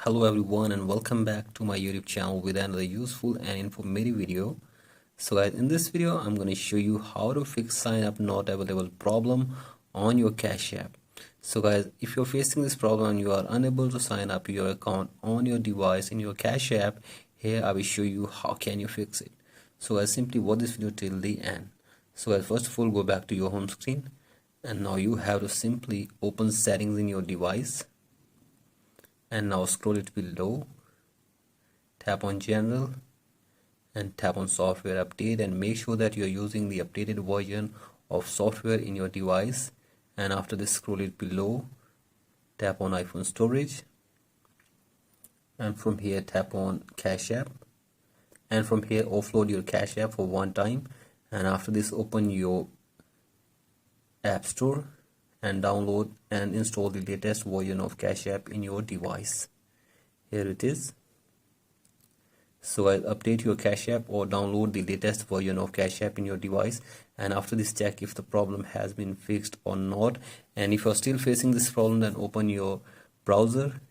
Hello everyone and welcome back to my YouTube channel with another useful and informative video. So guys, in this video I'm going to show you how to fix sign up not available problem on your Cash App. So guys, if you're facing this problem and you are unable to sign up your account on your device in your Cash App, here I will show you how can you fix it. So guys, simply watch this video till the end. So guys, first of all, go back to your home screen and now you have to simply open settings in your device. And now scroll it below, tap on general and tap on software update and make sure that you're using the updated version of software in your device. And after this, scroll it below, tap on iPhone storage and from here tap on Cash App and from here offload your Cash App for one time. And after this, open your App Store and download and install the latest version of Cash App in your device. Here it is. So I'll update your Cash App or download the latest version of Cash App in your device, and after this check if the problem has been fixed or not. And if you're still facing this problem, then open your browser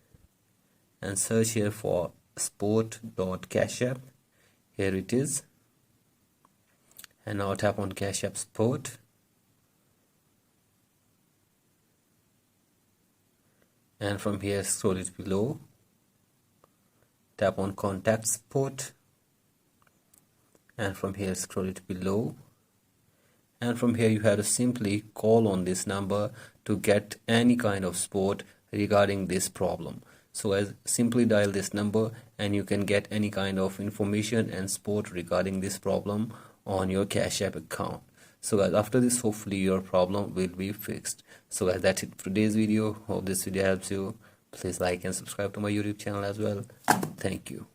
and search here for sport.cashapp. Here it is. And now tap on Cash App Sport. And from here scroll it below, tap on Contact Support and from here scroll it below, and from here you have to simply call on this number to get any kind of support regarding this problem. So as simply dial this number and you can get any kind of information and support regarding this problem on your Cash App account. So guys, after this hopefully your problem will be fixed. So guys, that's it for today's video. Hope this video helps you. Please like and subscribe to my YouTube channel as well. Thank you.